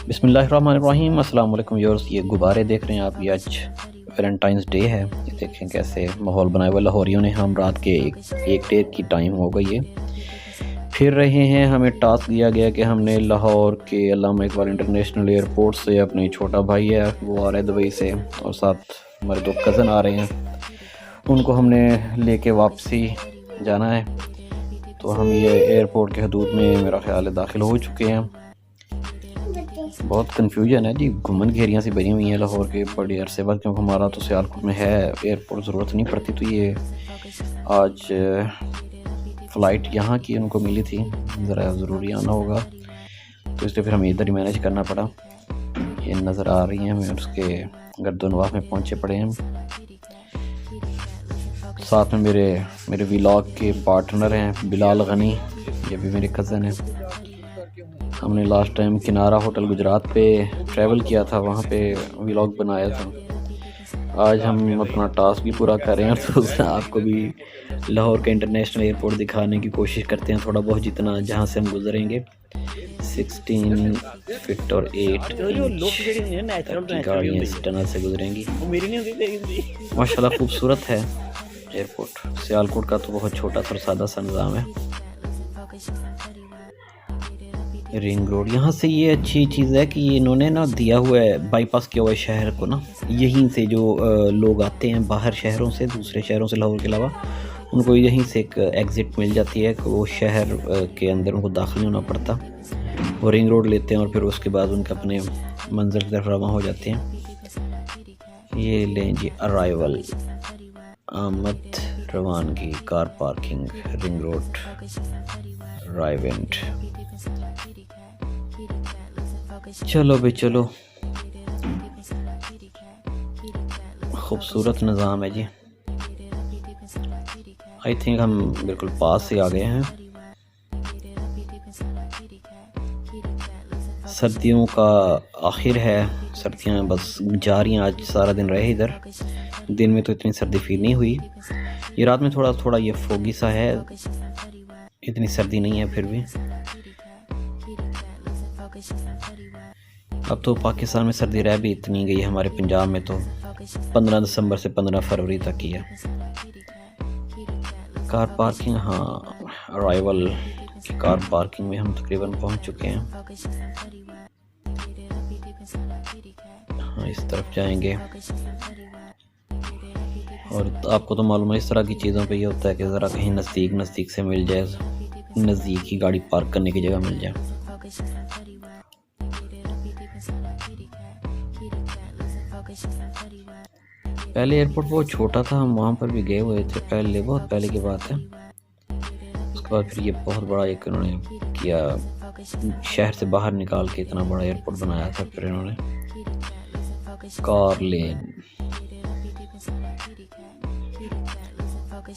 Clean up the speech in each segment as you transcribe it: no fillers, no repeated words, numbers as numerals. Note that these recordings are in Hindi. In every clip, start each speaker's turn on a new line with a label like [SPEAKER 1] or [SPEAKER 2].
[SPEAKER 1] बिस्मिल्लाहिर्रहमानिर्रहीम। अस्सलाम वालेकुम व्यूअर्स। ये गुब्बारे देख रहे हैं आप, ये आज वैलेंटाइंस डे है। ये देखें कैसे माहौल बनाया हुआ लाहौरियों ने। हम रात के एक डेढ़ की टाइम हो गई है, फिर रहे हैं। हमें टास्क दिया गया कि हमने लाहौर के अल्लामा इकबाल इंटरनेशनल एयरपोर्ट से, अपने छोटा भाई है वो आ रहा है दुबई से, और साथ हमारे दो कज़न आ रहे हैं, उनको हमने लेके वापसी जाना है। तो हम ये एयरपोर्ट के हदूद में मेरा ख्याल है दाखिल हो चुके हैं। बहुत कन्फ्यूजन है जी, घुमन घेरियाँ सी बनी हुई हैं लाहौर के बड़े अरसे बाद, क्योंकि हमारा तो सियालकोट में है एयरपोर्ट, ज़रूरत नहीं पड़ती। तो ये आज फ़्लाइट यहाँ की उनको मिली थी, ज़रा ज़रूरी आना होगा, तो इसलिए फिर हमें इधर ही मैनेज करना पड़ा। ये नज़र आ रही हैं हमें, उसके गर्दनवाह में पहुँचे पड़े हैं। साथ में मेरे व्लॉग के पार्टनर हैं बिलाल गनी, ये भी मेरे कज़न हैं। हमने लास्ट टाइम किनारा होटल गुजरात पे ट्रैवल किया था, वहाँ पे व्लॉग बनाया था। आज हम अपना टास्क भी पूरा कर रहे हैं, तो आपको भी लाहौर का इंटरनेशनल एयरपोर्ट दिखाने की कोशिश करते हैं थोड़ा बहुत, जितना जहाँ से हम गुजरेंगे। 16 फीट और 8 गाड़ियाँ इस टनल से गुजरेंगी। माशाल्लाह खूबसूरत है एयरपोर्ट। सियालकोट का तो बहुत छोटा सा सादा सा निज़ाम है। रिंग रोड यहाँ से, ये अच्छी चीज़ है कि इन्होंने ना दिया हुआ है, बाईपास किया हुआ है शहर को ना। यहीं से जो लोग आते हैं बाहर शहरों से, दूसरे शहरों से लाहौर के अलावा, उनको यहीं से एक एग्ज़िट मिल जाती है कि वो शहर के अंदर उनको दाखिल नहीं होना पड़ता। वो रिंग रोड लेते हैं और फिर उसके बाद उनके अपने मंज़िल की तरफ रवाना हो जाते हैं। ये लें जी अराइवल, आमद रवानगी, कार पार्किंग, रिंग रोड, राइवेंट। चलो भाई चलो, खूबसूरत निज़ाम है जी। आई थिंक हम बिल्कुल पास से आ गए हैं। सर्दियों का आखिर है, सर्दियाँ बस जा रही हैं। आज सारा दिन रहे इधर, दिन में तो इतनी सर्दी फील नहीं हुई। ये रात में थोड़ा थोड़ा ये फोगी सा है, इतनी सर्दी नहीं है फिर भी। अब तो पाकिस्तान में सर्दी रह भी इतनी गई, हमारे पंजाब में तो 15 दिसंबर से 15 फरवरी तक ही है। कार पार्किंग, हाँ अराइवल की कार पार्किंग में हम तकरीबन पहुंच चुके हैं। हाँ इस तरफ जाएंगे। और आपको तो मालूम है इस तरह की चीज़ों पे ये होता है कि ज़रा कहीं नज़दीक से मिल जाए, नज़दीक ही गाड़ी पार्क करने की जगह मिल जाए। पहले एयरपोर्ट बहुत छोटा था, हम वहाँ पर भी गए हुए थे पहले, बहुत पहले की बात है। उसके बाद फिर ये बहुत बड़ा एक इन्होंने किया, शहर से बाहर निकाल के इतना बड़ा एयरपोर्ट बनाया था फिर इन्होंने। कार लेन,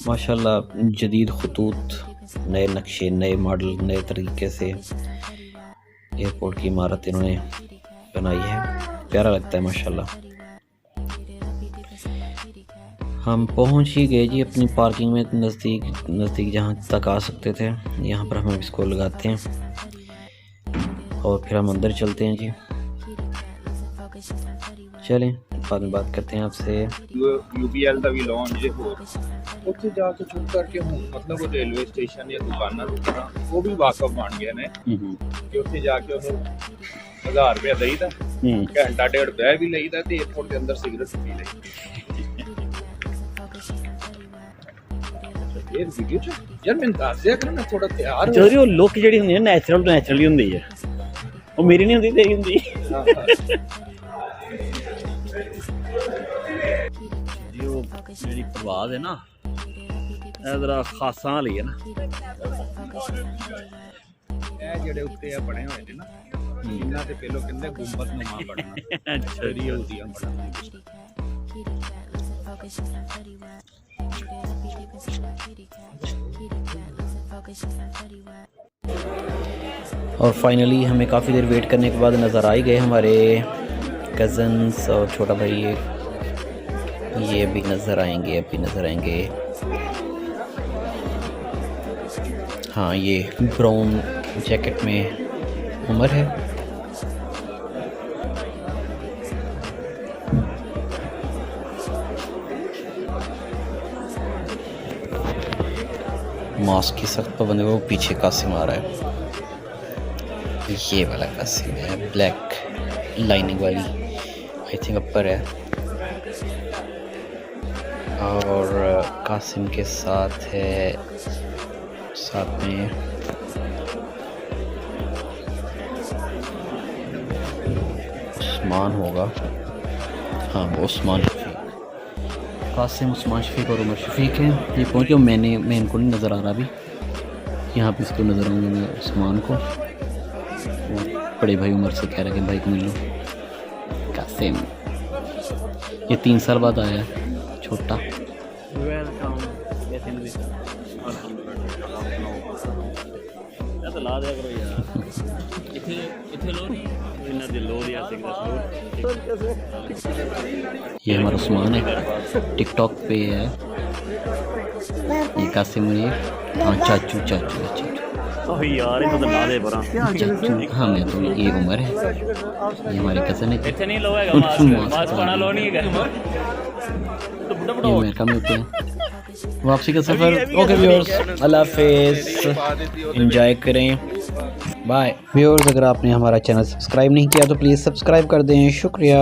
[SPEAKER 1] माशाल्लाह जदीद खतूत, नए नक्शे, नए मॉडल, नए तरीके से एयरपोर्ट की इमारत इन्होंने बनाई है, प्यारा लगता है माशाल्लाह। हम पहुंच ही गए जी अपनी पार्किंग में, नज़दीक जहां तक आ सकते थे। यहां पर हम इसको लगाते हैं और फिर हम अंदर चलते हैं जी। चलें बाद में बात करते हैं आपसे।
[SPEAKER 2] यूपीएल का भी लॉन्च है, ਉੱਥੇ ਜਾ ਕੇ ਚੁੱਪ ਕਰਕੇ ਹੁਣ ਮਤਲਬ ਉਹ ਰੇਲਵੇ ਸਟੇਸ਼ਨ ਜਾਂ ਦੁਕਾਨਾਂ ਦੁਕਾਨਾਂ ਉਹ ਵੀ ਵਾਕਫ ਬਣ ਗਏ ਨੇ ਕਿ ਉੱਥੇ ਜਾ ਕੇ ਉਹਨੂੰ 1000 ਰੁਪਏ ਦੇਈਦਾ, ਘੰਟਾ ਡੇਢ ਬਹਿ ਵੀ ਲਈਦਾ ਤੇ 에어ਪੋਰਟ ਦੇ ਅੰਦਰ ਸਿਗਰਟ ਪੀ ਲਈ। ਇਹ ਵੀਡੀਓ ਚ ਯਾਰ ਮੈਂ ਦੱਸ ਦਿਆ ਕਰਨਾ ਥੋੜਾ ਤਿਆਰ
[SPEAKER 3] ਚਲੋ ਜੀ, ਉਹ ਲੁੱਕ ਜਿਹੜੀ ਹੁੰਦੀ ਹੈ ਨੈਚੁਰਲ ਤੋਂ ਨੈਚੁਰਲੀ ਹੁੰਦੀ ਹੈ, ਉਹ ਮੇਰੀ ਨਹੀਂ ਹੁੰਦੀ, ਤੇਰੀ ਹੁੰਦੀ ਜੀ। ਉਹ ਜਿਹੜੀ ਪ੍ਰਵਾਜ਼ ਹੈ ਨਾ, ਇਹ ਜ਼ਰਾ ਖਾਸਾਂ ਵਾਲੀ ਹੈ ਨਾ।
[SPEAKER 2] ਇਹ ਜਿਹੜੇ ਉੱਤੇ ਆ ਬਣੇ ਹੋਏ ਨੇ ਨਾ, ਇਹਨਾਂ ਤੇ ਪਹਿਲੋਂ ਕਹਿੰਦੇ ਗੁੰਬਦ ਨੁਮਾ ਬਣਨਾ।
[SPEAKER 3] ਅੱਛਾ ਜੀ,
[SPEAKER 2] ਹੁੰਦੀਆਂ ਬਣਨ ਦੀ।
[SPEAKER 1] और फाइनली हमें काफ़ी देर वेट करने के बाद नज़र आ ही गए हमारे कज़न्स और छोटा भाई, ये भी नज़र आएंगे, अभी नज़र आएंगे। हाँ ये ब्राउन जैकेट में उमर है, मास्क की सख्त पाबंदी, वो पीछे कासिम आ रहा है। ये वाला कासिम है, ब्लैक लाइनिंग वाली, आई थिंक अपर है। और कासिम के साथ है, साथ में उस्मान होगा, हाँ वो उस्मान शफीक, कासिम, उस्मान शफीक और उमर शफीक हैं। ये पहुँचे, मैं इनको नहीं नज़र आ रहा अभी, यहाँ पे इसको नज़र आऊँगा मैं उस्मान को। वो बड़े भाई उमर से कह रहा है कि भाई को मिल लो। कासिम ये 3 साल बाद आया है, छोटा।
[SPEAKER 3] तो ला दिया करो यार। इथे लो नहीं, इन्ना दे लो दिया
[SPEAKER 1] ये हमारा उस्मान है, टिकटॉक पे है। ये कासिम है, हाँ चाचू चाचू चाचू।
[SPEAKER 3] ओह यार ये तो ला दे परा।
[SPEAKER 1] चाचू हाँ मैं तो, ये उमर है, ये हमारे कज़न है।
[SPEAKER 3] इथे नहीं लोएगा मास्क पाना लो नहीं है।
[SPEAKER 1] ये अमेरिका में होते हैं। वापसी का सफ़र। ओके व्यूअर्स, अल्लाह हाफिज़, एंजॉय करें, बाय। व्यूअर्स, अगर आपने हमारा चैनल सब्सक्राइब नहीं किया तो प्लीज़ सब्सक्राइब कर दें, शुक्रिया।